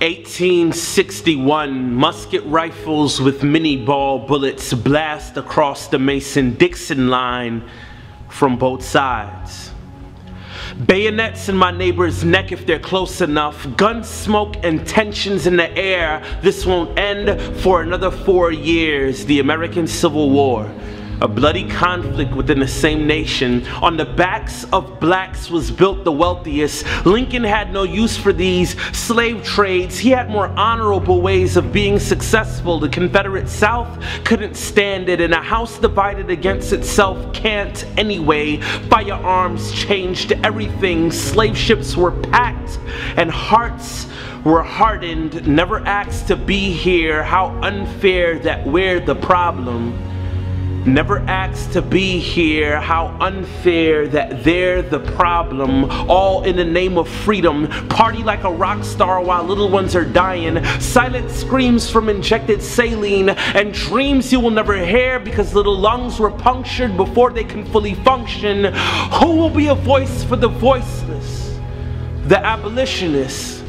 1861, musket rifles with mini ball bullets blast across the Mason-Dixon line from both sides. Bayonets in my neighbor's neck if they're close enough. Gun smoke and tensions in the air. This won't end for another 4 years. The American Civil War. A bloody conflict within the same nation. On the backs of blacks was built the wealthiest. Lincoln had no use for these slave trades. He had more honorable ways of being successful. The Confederate South couldn't stand it, and a house divided against itself can't anyway. Firearms changed everything. Slave ships were packed and hearts were hardened. Never asked to be here. How unfair that we're the problem. Never asked to be here. How unfair that they're the problem. All in the name of freedom. Party like a rock star while little ones are dying. Silent screams from injected saline. And dreams you will never hear because little lungs were punctured before they can fully function. Who will be a voice for the voiceless? The abolitionists.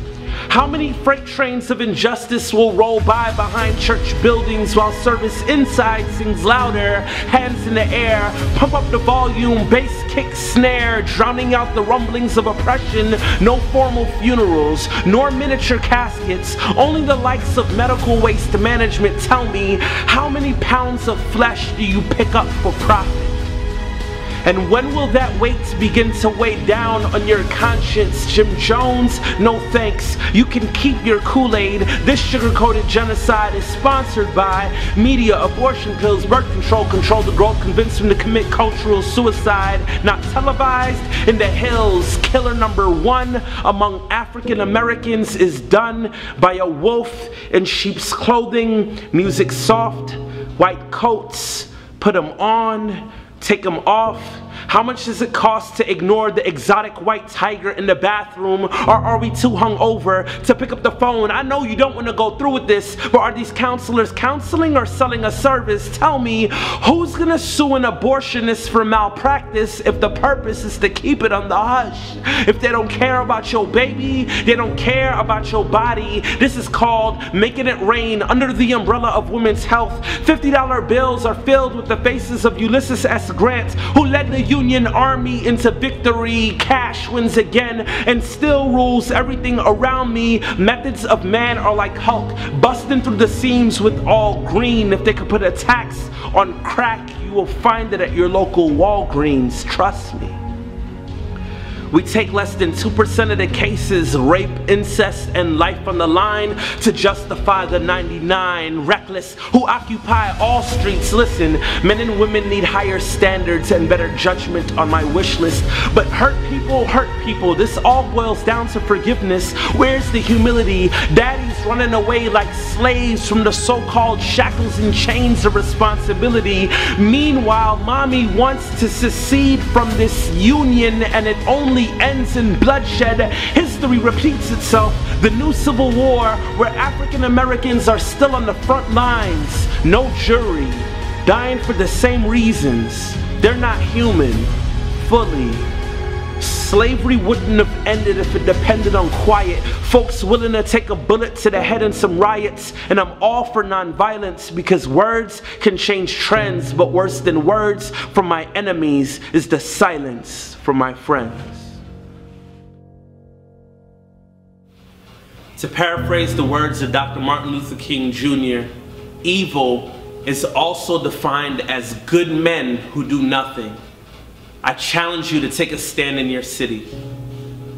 How many freight trains of injustice will roll by behind church buildings while service inside sings louder? Hands in the air, pump up the volume, bass kick snare, drowning out the rumblings of oppression. No formal funerals, nor miniature caskets, only the likes of medical waste management. Tell me, how many pounds of flesh do you pick up for profit? And when will that weight begin to weigh down on your conscience? Jim Jones, no thanks. You can keep your Kool-Aid. This sugar-coated genocide is sponsored by media, abortion pills, birth control, control the growth, convince them to commit cultural suicide. Not televised in the hills. Killer number 1 among African Americans is done by a wolf in sheep's clothing. Music soft, white coats, put them on, take them off. How much does it cost to ignore the exotic white tiger in the bathroom? Or are we too hungover to pick up the phone? I know you don't want to go through with this, but are these counselors counseling or selling a service? Tell me, who's gonna sue an abortionist for malpractice if the purpose is to keep it on the hush? If they don't care about your baby, they don't care about your body. This is called making it rain under the umbrella of women's health. $50 bills are filled with the faces of Ulysses S. Grant, who led the Union Army into victory. Cash wins again and still rules everything around me. Methods of man are like Hulk, busting through the seams with all green. If they could put a tax on crack, you will find it at your local Walgreens. Trust me. We take less than 2% of the cases, rape, incest, and life on the line to justify the 99 reckless who occupy all streets. Listen, men and women need higher standards and better judgment on my wish list. But hurt people, this all boils down to forgiveness. Where's the humility? Daddy's running away like slaves from the so-called shackles and chains of responsibility. Meanwhile, mommy wants to secede from this union, and it only ends in bloodshed. History repeats itself. The new Civil War, where African Americans are still on the front lines. No jury, dying for the same reasons. They're not human, fully. Slavery wouldn't have ended if it depended on quiet. Folks willing to take a bullet to the head in some riots. And I'm all for nonviolence because words can change trends. But worse than words from my enemies is the silence from my friends. To paraphrase the words of Dr. Martin Luther King Jr., evil is also defined as good men who do nothing. I challenge you to take a stand in your city.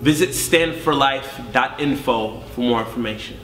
Visit Stand4Life.info for more information.